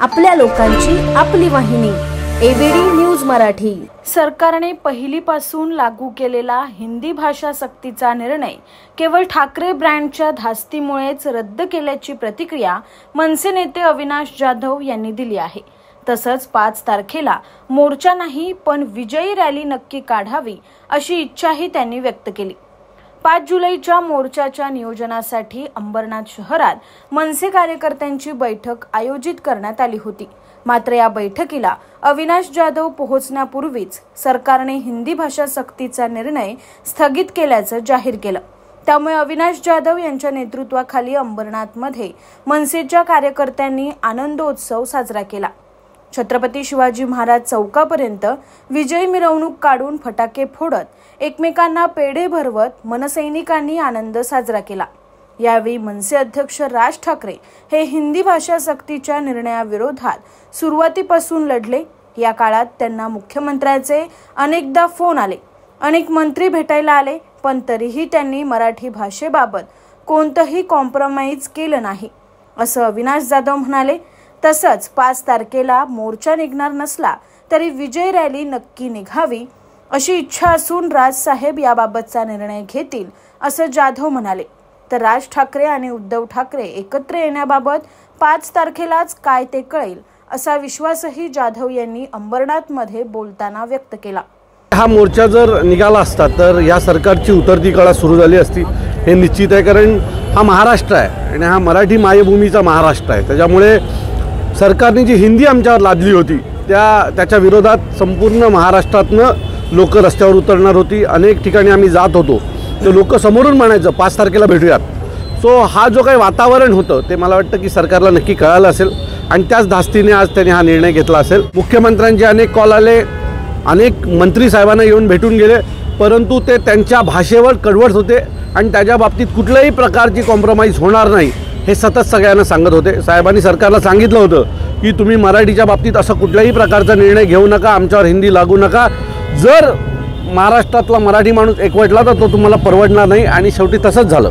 आपल्या लोकांची आपली वाहिनी एबीडी न्यूज मराठी। सरकारने पहिलीपासून लागू केलेला हिंदी भाषा सक्तीचा निर्णय केवळ ठाकरे ब्रँडच्या धास्तीमुळेच रद्द केल्याची प्रतिक्रिया मनसे नेते अविनाश जाधव यांनी दिली आहे। तसंच 5 तारखेला मोर्चा नाही पण विजयी रॅली नक्की काढावी अशी इच्छाही त्यांनी व्यक्त केली। 5 जुलैच्या मोर्चाच्या नियोजनासाठी अंबरनाथ शहरात मनसे कार्यकर्त्यांची बैठक आयोजित करण्यात आली होती। मात्र या बैठकीला अविनाश जाधव पोहोचण्यापूर्वीच सरकारने हिंदी भाषा सक्तीचा निर्णय स्थगित केल्याचं जाहीर केलं। त्यामुळे अविनाश जाधव यांच्या नेतृत्वाखाली अंबरनाथमध्ये मनसेच्या कार्यकर्त्यांनी आनंदोत्सव साजरा केला। छत्रपती शिवाजी महाराज चौकापर्यंत विजय मिरवणूक काढून फटाके फोडत एकमेकांना पेढे भरवत मनसैनिकांनी आनंद साजरा केला। यावेळी मनसे अध्यक्ष राज ठाकरे हे हिंदी भाषा सक्तीच्या निर्णयाविरोधात सुरुवातीपासून लढले। या काळात त्यांना मुख्यमंत्र्यांचे अनेकदा फोन आले, अनेक मंत्री भेटायला आले, पण तरीही त्यांनी मराठी भाषेबाबत कोणतंही कॉम्प्रोमाइज केलं नाही असं अविनाश जाधव म्हणाले। तसंच 5 तारखेला मोर्चा निघणार नसला तरी विजय रॅली नक्की निघावी अशी इच्छा असून राजसाहेब याबाबतचा निर्णय घेतील असं जाधव म्हणाले। तर राज ठाकरे आणि उद्धव ठाकरे एकत्र येण्याबाबत 5 तारखेलाच काय ते कळेल असा विश्वासही जाधव यांनी अंबरनाथमध्ये बोलताना व्यक्त केला। हा मोर्चा जर निघाला असता तर या सरकारची उतरती कळा सुरू झाली असती हे निश्चित आहे, कारण हा महाराष्ट्र आहे आणि हा मराठी मायभूमीचा महाराष्ट्र आहे। त्याच्यामुळे सरकारने जी हिंदी आमच्यावर लादली होती त्याच्या विरोधात संपूर्ण महाराष्ट्रातनं लोक रस्त्यावर उतरणार होती। अनेक ठिकाणी आम्ही जात होतो, ते लोक समोरून म्हणायचं 5 तारखेला भेटूयात। सो हा जो काही वातावरण होतं ते मला वाटतं की सरकारला नक्की कळालं असेल आणि त्याच धास्तीने आज त्यांनी हा निर्णय घेतला असेल। मुख्यमंत्र्यांचे अनेक कॉल आले, अनेक मंत्री साहेबांना येऊन भेटून गेले, परंतु ते त्यांच्या भाषेवर कडवट होते आणि त्याच्या बाबतीत कुठल्याही प्रकारची कॉम्प्रोमाइज होणार नाही हे सतत सगळ्यांना सांगत होते। साहेबांनी सरकारला सांगितलं होतं की तुम्ही मराठीच्या बाबतीत असं कुठल्याही प्रकारचा निर्णय घेऊ नका, आमच्यावर हिंदी लागू नका। जर महाराष्ट्रातला मराठी माणूस एकवटला तर तो तुम्हाला परवडणार नाही आणि शेवटी तसंच झालं।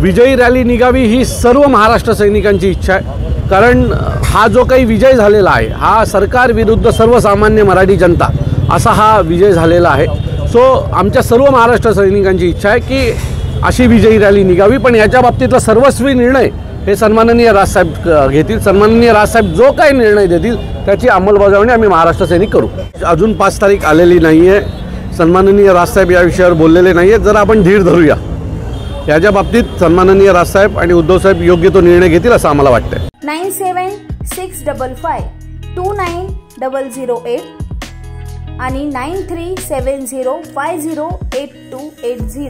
विजयी रॅली निघावी ही सर्व महाराष्ट्र सैनिकांची इच्छा आहे, कारण हा जो काही विजय झालेला आहे हा सरकार विरुद्ध सर्वसामान्य मराठी जनता असा हा विजय झालेला आहे। सो आमच्या सर्व महाराष्ट्र सैनिकांची इच्छा आहे की अशी विजयी रॅली निघावी, पण याच्या बाबतीतला सर्वस्वी निर्णय हे सन्माननीय राजसाहेब घेतील। सन्माननीय राजसाहेब जो काही निर्णय देतील त्याची अंमलबजावणी आम्ही महाराष्ट्र सैनिक करू। अजून 5 तारीख आलेली नाही आहे, सन्माननीय राजसाहेब या विषयावर बोललेले नाही आहेत। जर आपण धीर धरूया, याच्या बाबतीत सन्माननीय राजसाहेब आणि उद्धवसाहेब योग्य तो निर्णय घेतील असं आम्हाला वाटतंय। 9765529008 आणि 9370508280